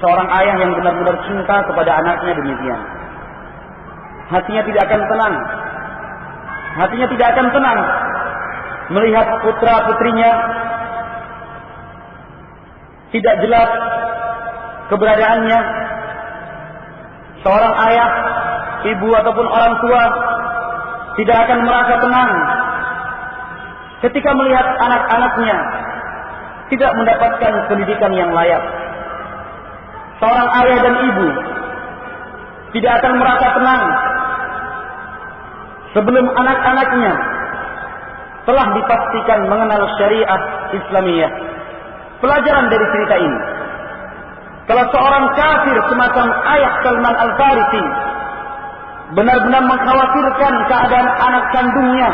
Seorang ayah yang benar-benar cinta kepada anaknya demikian. Hatinya tidak akan tenang. Hatinya tidak akan tenang melihat putra-putrinya tidak jelas keberadaannya. Seorang ayah, ibu ataupun orang tua tidak akan merasa tenang ketika melihat anak-anaknya tidak mendapatkan pendidikan yang layak. Seorang ayah dan ibu tidak akan merasa tenang sebelum anak-anaknya telah dipastikan mengenal syariat Islamiyah. Pelajaran dari cerita ini, kalau seorang kafir semacam ayah Salman Al-Farisi benar-benar mengkhawatirkan keadaan anak kandungnya,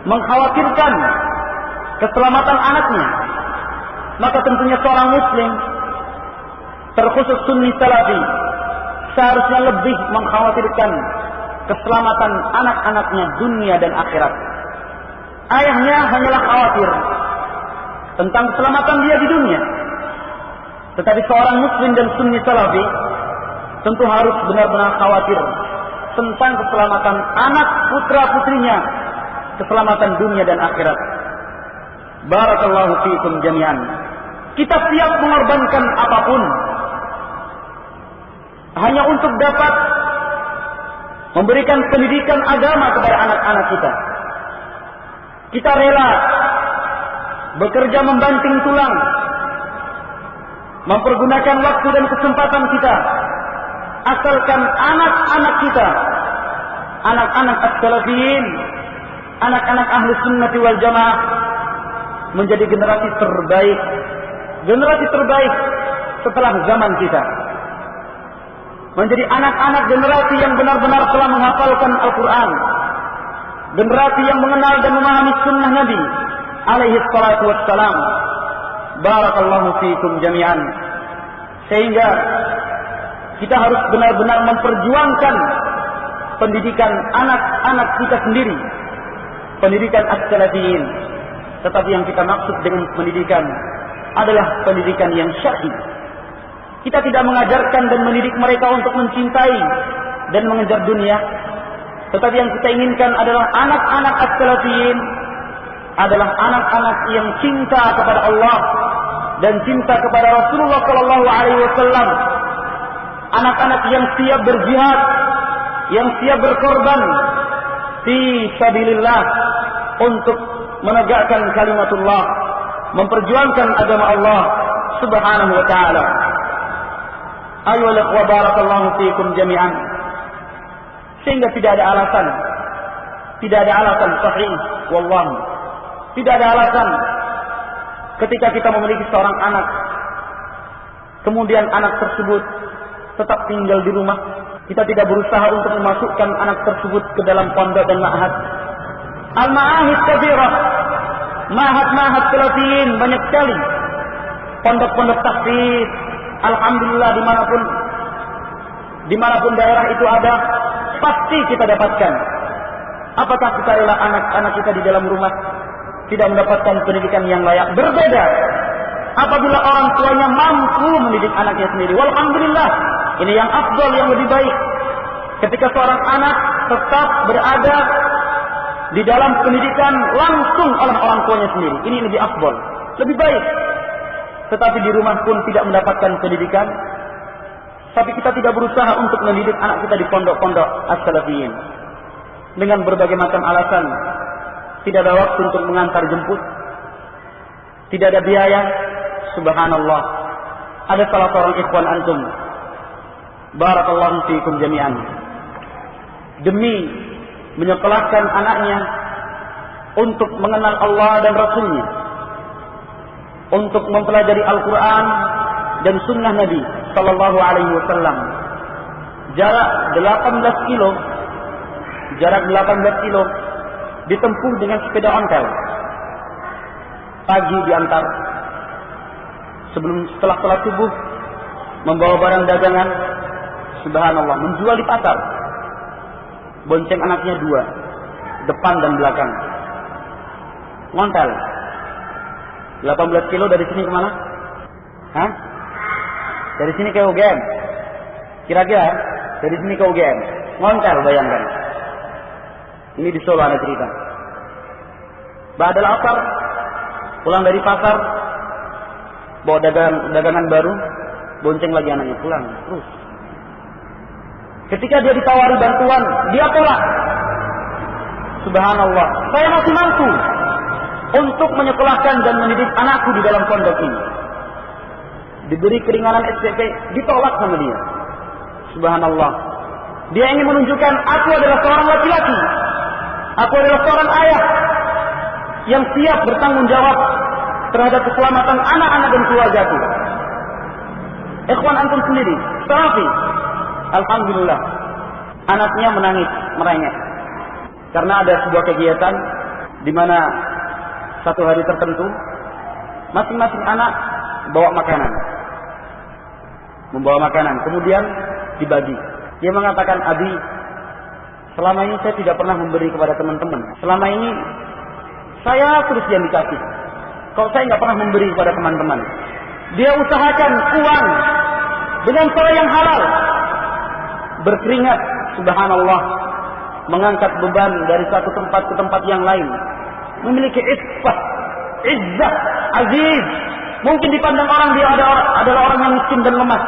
mengkhawatirkan keselamatan anaknya, maka tentunya seorang muslim, terkhusus sunni salafi, seharusnya lebih mengkhawatirkan keselamatan anak-anaknya dunia dan akhirat. Ayahnya hanyalah khawatir tentang keselamatan dia di dunia, tetapi seorang muslim dan sunni salafi tentu harus benar-benar khawatir tentang keselamatan anak putra-putrinya, keselamatan dunia dan akhirat. Barakallahu fiikum jami'an. Kita siap mengorbankan apapun hanya untuk dapat memberikan pendidikan agama kepada anak-anak kita. Kita rela bekerja membanting tulang, mempergunakan waktu dan kesempatan kita, asalkan anak-anak kita, anak-anak as-salafiyin, anak-anak ahli sunnati wal jamaah menjadi generasi terbaik setelah zaman kita. Menjadi anak-anak generasi yang benar-benar telah menghafalkan Al-Quran, generasi yang mengenal dan memahami sunnah Nabi alaihi salatu wassalam. Barakallahu fiikum jami'an. Sehingga kita harus benar-benar memperjuangkan pendidikan anak-anak kita sendiri, pendidikan as-salafiyin. Tetapi yang kita maksud dengan pendidikan adalah pendidikan yang syar'i. Kita tidak mengajarkan dan mendidik mereka untuk mencintai dan mengejar dunia, tetapi yang kita inginkan adalah anak-anak as-salafiyin adalah anak-anak yang cinta kepada Allah dan cinta kepada Rasulullah sallallahu alaihi wasallam. Anak-anak yang siap berjihad, yang siap berkorban fi sabilillah untuk menegakkan kalimatullah, memperjuangkan agama Allah Subhanahu wa taala. Ayolah ikhwa barakallahu fiikum jami'an. Sehingga tidak ada alasan sahih wallah. Tidak ada alasan ketika kita memiliki seorang anak, kemudian anak tersebut tetap tinggal di rumah, kita tidak berusaha untuk memasukkan anak tersebut ke dalam pondok dan ma'had. Al-ma'ahid katsirah, ma'had salafiyin banyak sekali, pondok-pondok tahfiz, alhamdulillah dimanapun daerah itu ada, pasti kita dapatkan. Apakah kita rela anak-anak kita di dalam rumah tidak mendapatkan pendidikan yang layak? Berbeda apabila orang tuanya mampu mendidik anaknya sendiri. Walhamdulillah, ini yang afdal, yang lebih baik. Ketika seorang anak tetap berada di dalam pendidikan langsung oleh orang tuanya sendiri, ini lebih afdal, lebih baik. Tetapi di rumah pun tidak mendapatkan pendidikan, tapi kita tidak berusaha untuk mendidik anak kita di pondok-pondok as-salafiyin dengan berbagai macam alasan. Tidak ada waktu untuk mengantar jemput, tidak ada biaya. Subhanallah, ada salah seorang ikhwan antum, barakallahu fiikum jami'an, demi menyekolahkan anaknya untuk mengenal Allah dan Rasulnya, untuk mempelajari Al-Quran dan Sunnah Nabi Sallallahu Alaihi Wasallam, jarak 18 kilo ditempuh dengan sepeda ontel. Pagi diantar, setelah sholat subuh membawa barang dagangan, subhanallah, menjual di pasar, bonceng anaknya 2, depan dan belakang, ngontel. 18 kilo dari sini kemana? Dari sini ke UGM. Kira-kira dari sini ke UGM. Ngontel bayangkan. Ini di Solo ada cerita. Ba'dal asar pulang dari pasar, bawa dagangan baru, bonceng lagi anaknya pulang terus. Ketika dia ditawari bantuan, dia tolak. Subhanallah, saya masih mampu untuk menyekolahkan dan mendidik anakku di dalam pondok ini. Diberi keringanan SPP, ditolak sama dia. Subhanallah. Dia ingin menunjukkan aku adalah seorang laki-laki. Aku adalah seorang ayah yang siap bertanggung jawab terhadap keselamatan anak-anak dan keluargaku. Ikhwan antum sendiri, Salafi. Alhamdulillah, anaknya menangis, merengek. Karena ada sebuah kegiatan di mana satu hari tertentu masing-masing anak bawa makanan. Membawa makanan, kemudian dibagi. Dia mengatakan, "Abi, selama ini saya tidak pernah memberi kepada teman-teman. Selama ini saya terus yang dikasih. Kok saya nggak pernah memberi kepada teman-teman?" Dia usahakan uang dengan cara yang halal, berkeringat, subhanallah, mengangkat beban dari satu tempat ke tempat yang lain, memiliki iffah, izzah, aziz. Mungkin dipandang orang dia adalah orang yang miskin dan lemah,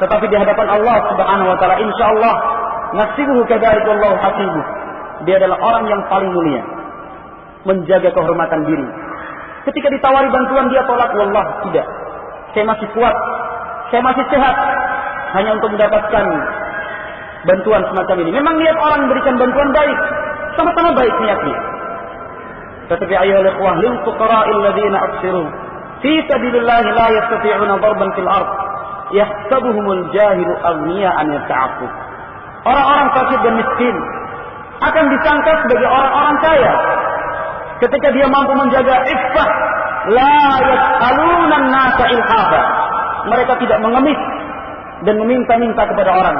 tetapi di hadapan Allah Subhanahu wa taala insyaallah nasibuhu kadzalika wallahu hasibuh. Dia adalah orang yang paling mulia, menjaga kehormatan diri. Ketika ditawari bantuan dia tolak, wallah tidak. Saya masih kuat, saya masih sehat, hanya untuk mendapatkan bantuan semacam ini. Memang niat orang memberikan bantuan baik, sama-sama baik niatnya. Tetapi ayyuhal ikhwah lil fuqara'il ladzina absiru fi sabilillahi la yastati'una darban fil ard yahsabuhumul jahilu aghniya'an yata'affuf. Orang-orang fakir dan miskin akan disangka sebagai orang-orang kaya ketika dia mampu menjaga iffah. La yas'aluna an-nasa ilhafa. Mereka tidak mengemis dan meminta-minta kepada orang.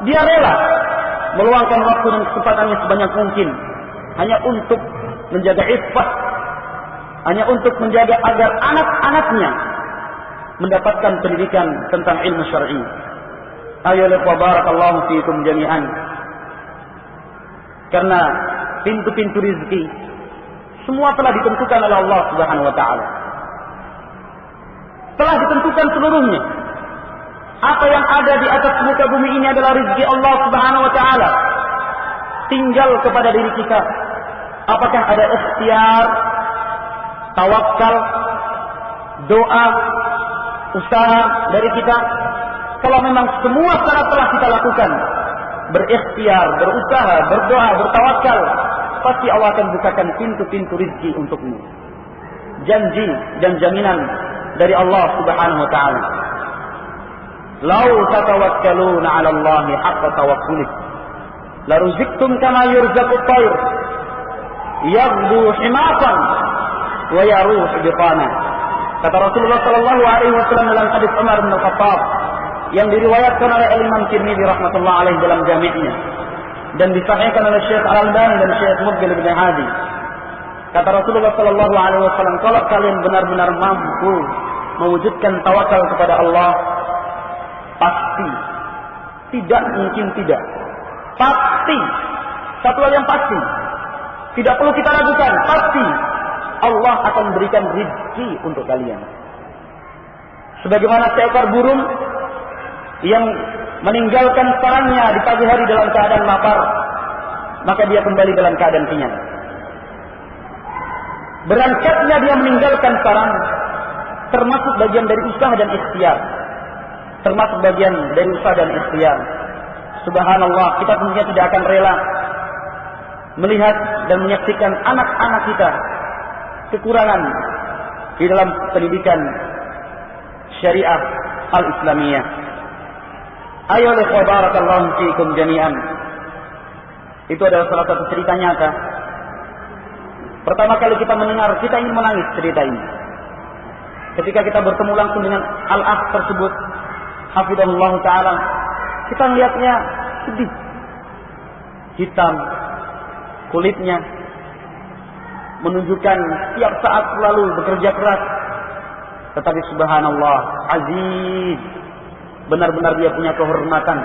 Dia rela meluangkan waktu dan kesempatannya sebanyak mungkin hanya untuk menjaga iffah, hanya untuk menjaga agar anak-anaknya mendapatkan pendidikan tentang ilmu syar'i. Ayo barakallahu fiikum jami'an. Karena pintu-pintu rizki semua telah ditentukan oleh Allah Subhanahu wa taala. Telah ditentukan seluruhnya. Apa yang ada di atas muka bumi ini adalah rezeki Allah Subhanahu wa taala. Tinggal kepada diri kita. Apakah ada ikhtiar, tawakal, doa, usaha dari kita? Kalau memang semua syarat telah kita lakukan, berikhtiar, berusaha, berdoa, bertawakal, pasti Allah akan bukakan pintu-pintu rezeki untukmu. Janji dan jaminan dari Allah Subhanahu wa taala. Lau tatawakkaluna 'ala Allahi haqqa tawakkulih la ruzqtum kama yurzaqut tayr yaghdu himatan wa yaruh bitana. Kata Rasulullah sallallahu alaihi wasallam dalam hadis Umar bin Khattab yang diriwayatkan oleh Imam Tirmidzi rahmatullah alaihi dalam jami'-nya dan disahihkan oleh Syekh Al-Albani dan Syekh Muqbil bin Hadi. Kata Rasulullah sallallahu alaihi wasallam, kalau kalian benar-benar mampu mewujudkan tawakal kepada Allah, pasti, tidak mungkin tidak, pasti, satu hal yang pasti, tidak perlu kita ragukan, pasti Allah akan berikan rezeki untuk kalian. Sebagaimana seekor burung yang meninggalkan sarangnya di pagi hari dalam keadaan lapar, maka dia kembali dalam keadaan kenyang. Berangkatnya dia meninggalkan sarang termasuk bagian dari usaha dan ikhtiar. Termasuk bagian dari usaha dan ikhtiar. Subhanallah, kita tentunya tidak akan rela melihat dan menyaksikan anak-anak kita kekurangan di dalam pendidikan syariah al-Islamiyah. Ayo barakallahu fiikum jami'an. Itu adalah salah satu cerita nyata. Pertama kali kita mendengar, kita ingin menangis cerita ini. Ketika kita bertemu langsung dengan al-akh tersebut, hafizahullah ta'ala, kita melihatnya sedih, hitam kulitnya, menunjukkan setiap saat selalu bekerja keras, tetapi subhanallah aziz, benar-benar dia punya kehormatan.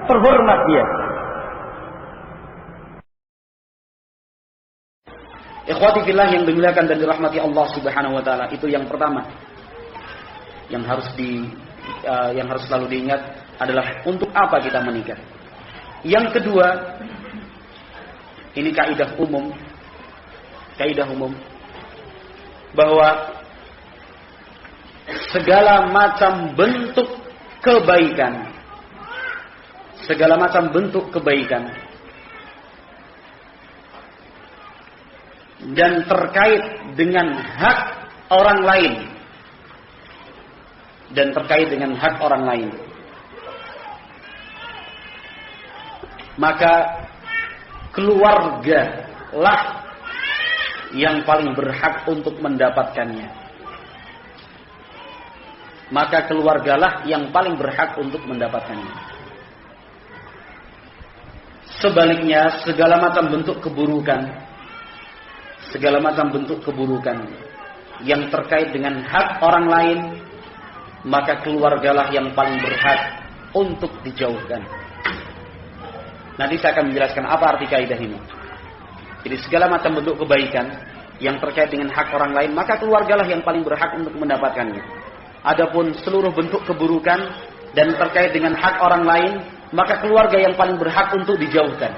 Terhormat dia. Ikhwati fillah yang dimuliakan dan dirahmati Allah Subhanahu wa taala, itu yang pertama. Yang harus selalu diingat adalah untuk apa kita menikah. Yang kedua, ini kaidah umum bahwa segala macam bentuk kebaikan dan terkait dengan hak orang lain, maka keluarga lah yang paling berhak untuk mendapatkannya. Sebaliknya, segala macam bentuk keburukan yang terkait dengan hak orang lain, maka keluargalah yang paling berhak untuk dijauhkan. Nanti saya akan menjelaskan apa arti kaidah ini. Jadi segala macam bentuk kebaikan yang terkait dengan hak orang lain, maka keluargalah yang paling berhak untuk mendapatkannya. Adapun seluruh bentuk keburukan dan terkait dengan hak orang lain, maka keluarga yang paling berhak untuk dijauhkan.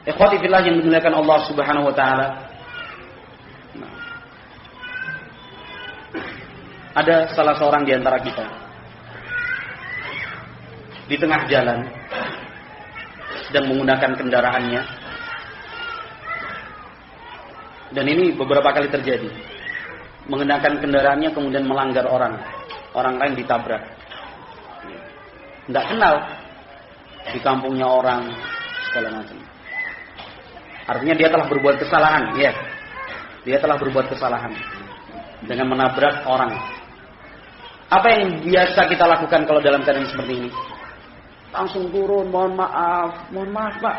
Ikhwati fillah yang dimuliakan Allah Subhanahu wa taala. Ada salah seorang di antara kita di tengah jalan sedang menggunakan kendaraannya, dan ini beberapa kali terjadi. Menggunakan kendaraannya kemudian melanggar orang lain ditabrak. Tidak kenal di kampungnya orang, segala macam. Artinya dia telah berbuat kesalahan, ya. Dia telah berbuat kesalahan dengan menabrak orang. Apa yang biasa kita lakukan kalau dalam keadaan seperti ini? Langsung turun, mohon maaf Pak,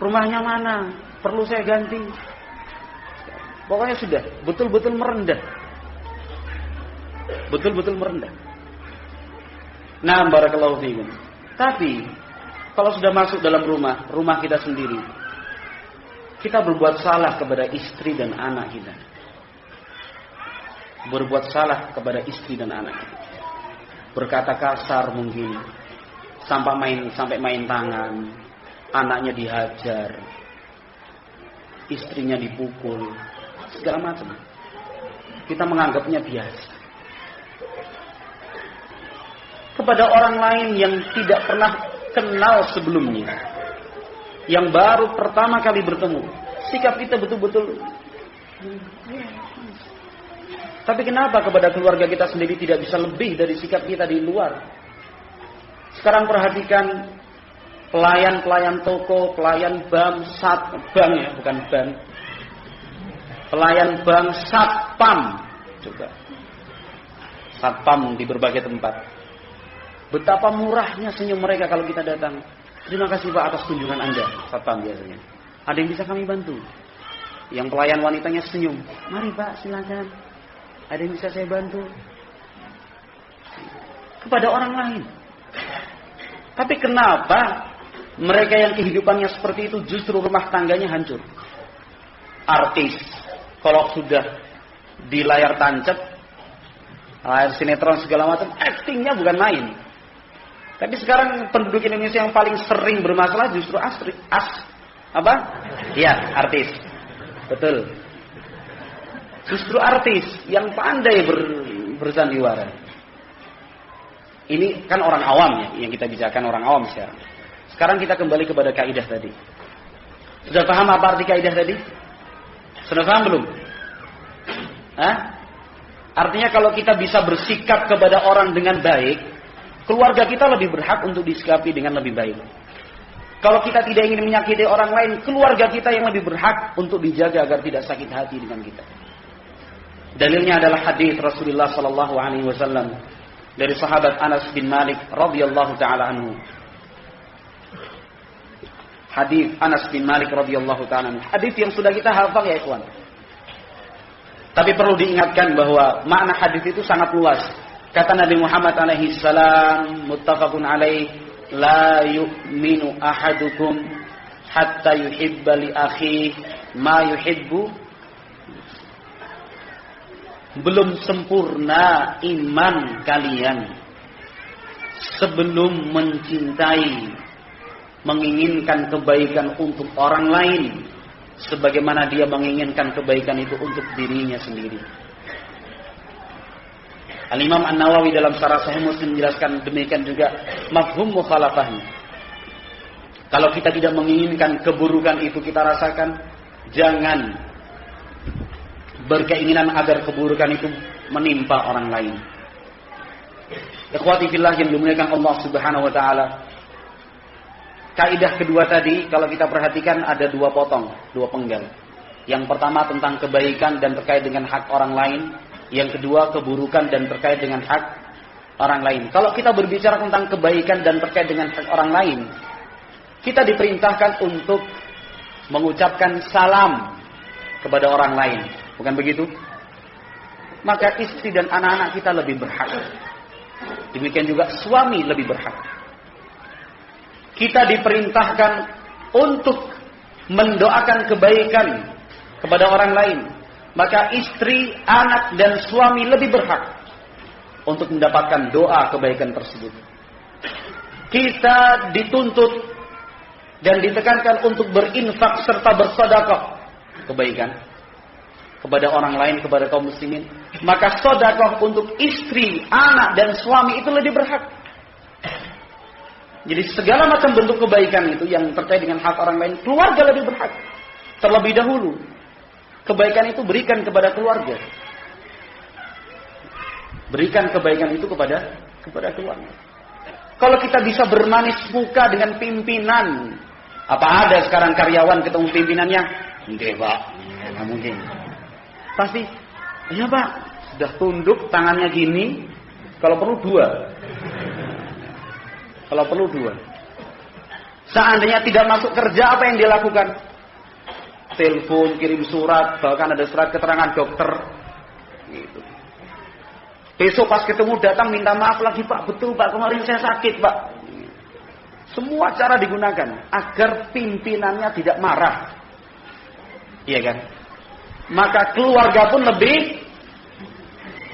rumahnya mana? Perlu saya ganti. Pokoknya sudah, betul-betul merendah. Nah, barakallahu fiikum. Tapi kalau sudah masuk dalam rumah kita sendiri, kita berbuat salah kepada istri dan anak kita. Berkata kasar mungkin, sampai main tangan, anaknya dihajar, istrinya dipukul, segala macam. Kita menganggapnya biasa. Kepada orang lain yang tidak pernah kenal sebelumnya, yang baru pertama kali bertemu, sikap kita betul-betul. Tapi kenapa kepada keluarga kita sendiri tidak bisa lebih dari sikap kita di luar? Sekarang perhatikan pelayan toko, pelayan bank, pelayan bank, satpam, coba satpam di berbagai tempat. Betapa murahnya senyum mereka kalau kita datang. Terima kasih Pak atas kunjungan Anda, satpam biasanya. Ada yang bisa kami bantu? Yang pelayan wanitanya senyum. Mari Pak, silakan. Ada yang bisa saya bantu? Kepada orang lain. Tapi kenapa mereka yang kehidupannya seperti itu justru rumah tangganya hancur? Artis, kalau sudah di layar tancap, layar sinetron segala macam, aktingnya bukan main. Tapi sekarang penduduk Indonesia yang paling sering bermasalah justru artis. Betul. Justru artis yang pandai bersandiwara. Ini kan orang awam ya, yang kita bicarakan orang awam sekarang. Sekarang kita kembali kepada kaidah tadi. Sudah paham apa arti kaidah tadi? Sudah paham belum? Artinya kalau kita bisa bersikap kepada orang dengan baik, keluarga kita lebih berhak untuk disikapi dengan lebih baik. Kalau kita tidak ingin menyakiti orang lain, keluarga kita yang lebih berhak untuk dijaga agar tidak sakit hati dengan kita. Dalilnya adalah hadis Rasulullah sallallahu alaihi wasallam dari sahabat Anas bin Malik radhiyallahu taala anhu. hadis Anas bin Malik radhiyallahu ta'ala. Hadis yang sudah kita hafal ya ikhwan. Tapi perlu diingatkan bahwa makna hadis itu sangat luas. Kata Nabi Muhammad alaihi salam, muttafaqun alaih, la yu'minu ahadukum hatta yuhibba li akhihi ma yuhibbu. Belum sempurna iman kalian sebelum mencintai, menginginkan kebaikan untuk orang lain sebagaimana dia menginginkan kebaikan itu untuk dirinya sendiri. Al-Imam An-Nawawi dalam Syarah Sahih Muslim menjelaskan demikian juga mafhum mukhalafahnya. Kalau kita tidak menginginkan keburukan itu kita rasakan, jangan berkeinginan agar keburukan itu menimpa orang lain. Ikhwati fillah yang dimuliakan Allah Subhanahu wa taala. Kaidah kedua tadi kalau kita perhatikan ada dua potong, dua penggal. Yang pertama tentang kebaikan dan terkait dengan hak orang lain, yang kedua keburukan dan terkait dengan hak orang lain. Kalau kita berbicara tentang kebaikan dan terkait dengan hak orang lain, kita diperintahkan untuk mengucapkan salam kepada orang lain. Bukan begitu? Maka istri dan anak-anak kita lebih berhak. Demikian juga suami lebih berhak. Kita diperintahkan untuk mendoakan kebaikan kepada orang lain. Maka istri, anak, dan suami lebih berhak untuk mendapatkan doa kebaikan tersebut. Kita dituntut dan ditekankan untuk berinfak serta bersedekah kebaikan kepada orang lain, kepada kaum muslimin. Maka sedekah untuk istri, anak, dan suami itu lebih berhak. Jadi segala macam bentuk kebaikan itu yang terkait dengan hak orang lain, keluarga lebih berhak. Terlebih dahulu, kebaikan itu berikan kepada keluarga. Berikan kebaikan itu kepada keluarga. Kalau kita bisa bermanis muka dengan pimpinan, apa ada sekarang karyawan ketemu pimpinannya? Enggak, Pak. Enggak mungkin. Pasti, iya Pak, sudah tunduk tangannya gini, kalau perlu dua. Kalau perlu dua. Seandainya tidak masuk kerja, apa yang dia lakukan? Telepon, kirim surat, bahkan ada surat keterangan dokter. Gitu. Besok pas ketemu datang minta maaf lagi Pak, betul Pak, kemarin saya sakit Pak. Semua cara digunakan agar pimpinannya tidak marah. Iya kan? Maka keluarga pun lebih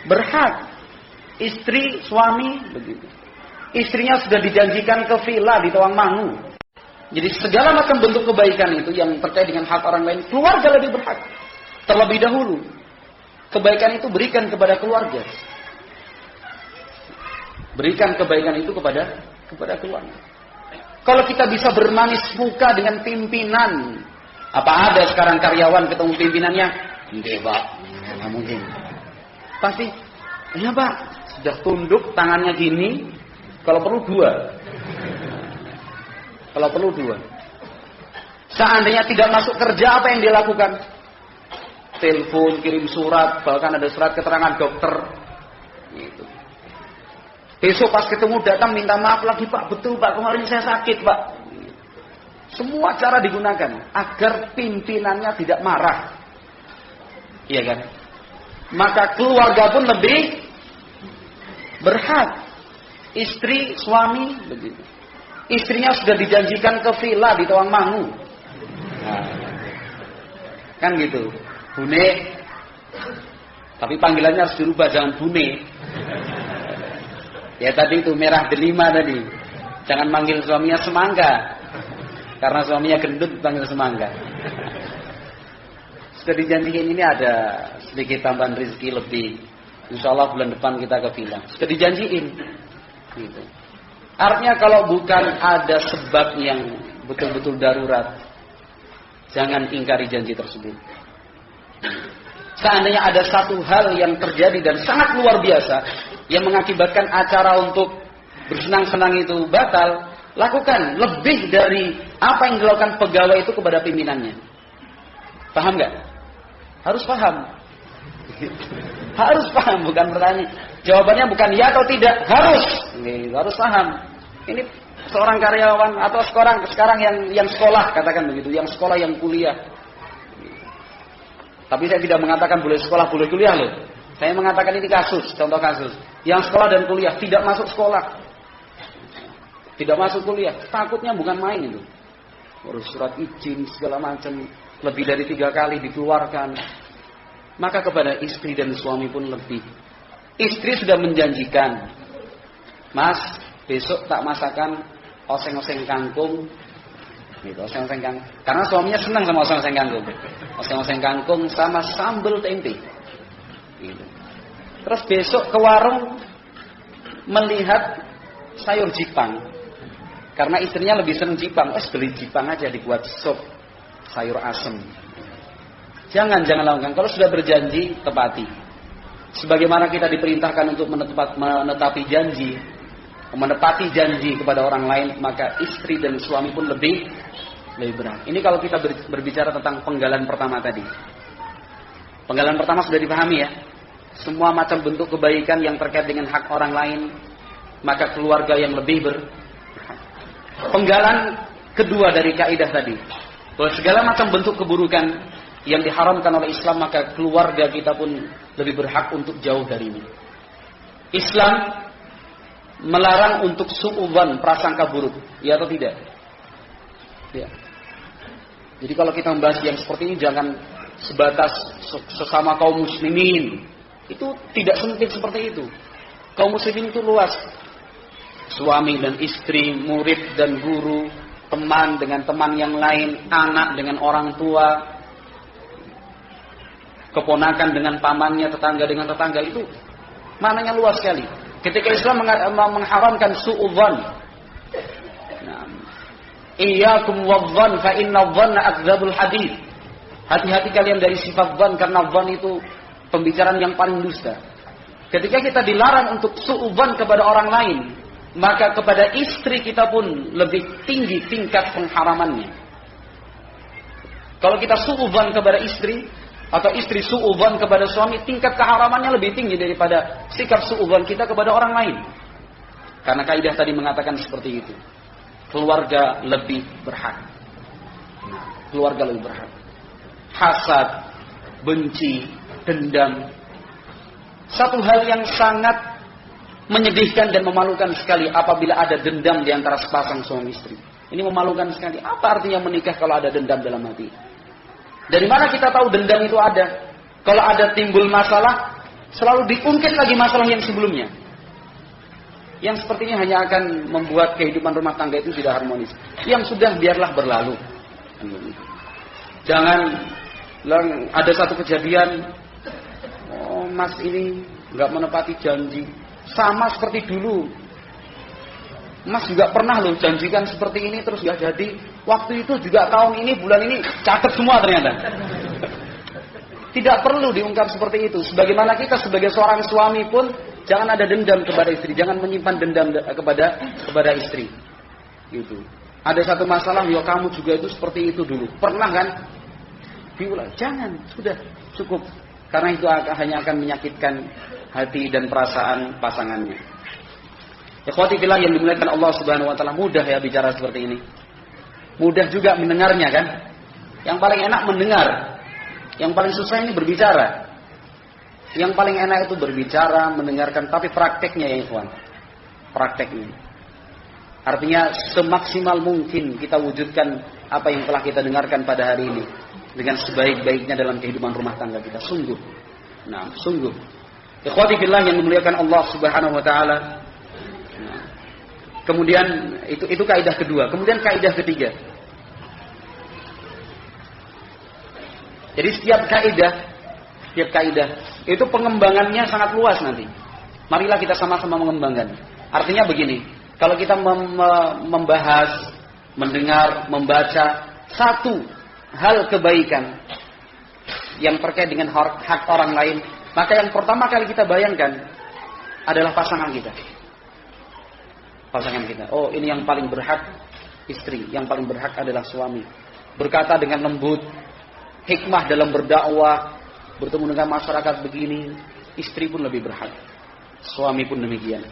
berhak. Istri, suami, begitu. Istrinya sudah dijanjikan ke villa di Tawangmangu. Jadi segala macam bentuk kebaikan itu yang terkait dengan hak orang lain, keluarga lebih berhak. Terlebih dahulu, kebaikan itu berikan kepada keluarga. Berikan kebaikan itu kepada keluarga. Kalau kita bisa bermanis muka dengan pimpinan, apa ada sekarang karyawan ketemu pimpinannya? Enggak Pak, enggak mungkin. Pasti, iya Pak, sudah tunduk tangannya gini, kalau perlu dua. Kalau perlu dua. Seandainya tidak masuk kerja, apa yang dia lakukan? Telepon, kirim surat, bahkan ada surat keterangan dokter. Gitu. Besok pas ketemu datang minta maaf lagi Pak, betul Pak, kemarin saya sakit Pak. Semua cara digunakan agar pimpinannya tidak marah. Iya kan? Maka keluarga pun lebih berhak. Istri, suami, begitu. Istrinya sudah dijanjikan ke villa di Tawangmangu. Nah, kan gitu. Bune. Tapi panggilannya harus dirubah, jangan Bune. Ya tadi itu merah delima tadi. Jangan manggil suaminya Semangka. Karena suaminya gendut panggil Semangka. Sudah dijanjikan ini ada sedikit tambahan rezeki lebih. Insya Allah bulan depan kita ke villa. Sudah dijanjiin. Gitu. Artinya kalau bukan ada sebab yang betul-betul darurat, jangan ingkari janji tersebut. Seandainya ada satu hal yang terjadi dan sangat luar biasa yang mengakibatkan acara untuk bersenang-senang itu batal, lakukan lebih dari apa yang dilakukan pegawai itu kepada pimpinannya. Paham nggak? Harus paham. Harus paham, bukan bertanya. Jawabannya bukan ya atau tidak, harus paham. Ini seorang karyawan atau sekarang yang sekolah, katakan begitu, yang sekolah, yang kuliah. Tapi saya tidak mengatakan boleh sekolah, boleh kuliah loh. Saya mengatakan ini kasus, contoh kasus. Yang sekolah dan kuliah tidak masuk sekolah, tidak masuk kuliah, takutnya bukan main itu. Urus surat izin segala macam, lebih dari 3 kali dikeluarkan. Maka kepada istri dan suami pun lebih. Istri sudah menjanjikan, Mas, besok tak masakan oseng-oseng kangkung. Gitu, oseng-oseng kangkung. Karena suaminya senang sama oseng-oseng kangkung. Oseng-oseng kangkung sama sambal tempe. Gitu. Terus besok ke warung melihat sayur jipang. Karena istrinya lebih senang jipang. Beli jipang aja, dibuat sop sayur asem. Jangan lakukan. Kalau sudah berjanji, tepati. Sebagaimana kita diperintahkan untuk menepati janji kepada orang lain, maka istri dan suami pun lebih berat. Ini kalau kita berbicara tentang penggalan pertama tadi. Penggalan pertama sudah dipahami ya. Semua macam bentuk kebaikan yang terkait dengan hak orang lain, maka keluarga yang lebih berhak. Penggalan kedua dari kaidah tadi, bahwa segala macam bentuk keburukan yang diharamkan oleh Islam, maka keluarga kita pun lebih berhak untuk jauh darinya. Islam melarang untuk su'udzan, prasangka buruk, ya atau tidak? Ya. Jadi kalau kita membahas yang seperti ini, jangan sebatas sesama kaum muslimin. Itu tidak sempit seperti itu. Kaum muslimin itu luas. Suami dan istri, murid dan guru, teman dengan teman yang lain, anak dengan orang tua, keponakan dengan pamannya, tetangga dengan tetangga, itu maknanya luas sekali. Ketika Islam mengharamkan su'udzan, iyyakum wadh-dhann fa inna dhanna akdzabul hadits. Hati-hati kalian dari sifat dzan, karena dzan itu pembicaraan yang paling dusta. Ketika kita dilarang untuk su'udzan kepada orang lain, maka kepada istri kita pun lebih tinggi tingkat pengharamannya. Kalau kita su'udzan kepada istri, atau istri su'udzan kepada suami, tingkat keharamannya lebih tinggi daripada sikap su'udzan kita kepada orang lain. Karena kaidah tadi mengatakan seperti itu. Keluarga lebih berhak. Keluarga lebih berhak. Hasad, benci, dendam, satu hal yang sangat menyedihkan dan memalukan sekali apabila ada dendam di antara sepasang suami istri. Ini memalukan sekali. Apa artinya menikah kalau ada dendam dalam hati? Dari mana kita tahu dendam itu ada? Kalau ada timbul masalah, selalu diungkit lagi masalah yang sebelumnya. Yang sepertinya hanya akan membuat kehidupan rumah tangga itu tidak harmonis. Yang sudah biarlah berlalu. Jangan ada satu kejadian, oh mas ini nggak menepati janji. Sama seperti dulu, mas juga pernah loh janjikan seperti ini terus nggak jadi. Waktu itu juga tahun ini, bulan ini catat semua ternyata. Tidak perlu diungkap seperti itu. Sebagaimana kita sebagai seorang suami pun jangan ada dendam kepada istri, jangan menyimpan dendam kepada istri. Gitu. Ada satu masalah, ya kamu juga itu seperti itu dulu. Pernah kan? Diulang. Jangan, sudah cukup. Karena itu hanya akan menyakitkan hati dan perasaan pasangannya. Ikhwati fillah yang dimuliakan Allah Subhanahu wa taala, mudah ya bicara seperti ini. Mudah juga mendengarnya kan? Yang paling enak mendengar. Yang paling susah ini berbicara. Yang paling enak itu berbicara, mendengarkan, tapi prakteknya ya ikhwan. Prakteknya. Artinya semaksimal mungkin kita wujudkan apa yang telah kita dengarkan pada hari ini dengan sebaik-baiknya dalam kehidupan rumah tangga kita. Sungguh. Nah, sungguh. Ikhwati fillah yang dimuliakan Allah Subhanahu wa taala. Nah, kemudian itu kaidah kedua. Kemudian kaidah ketiga. Jadi setiap kaidah itu pengembangannya sangat luas nanti. Marilah kita sama-sama mengembangkan. Artinya begini, kalau kita membahas, mendengar, membaca satu hal kebaikan yang terkait dengan hak orang lain, maka yang pertama kali kita bayangkan adalah pasangan kita. Pasangan kita. Oh, ini yang paling berhak istri, yang paling berhak adalah suami. Berkata dengan lembut, hikmah dalam berdakwah, bertemu dengan masyarakat begini, istri pun lebih berhak. Suami pun demikian.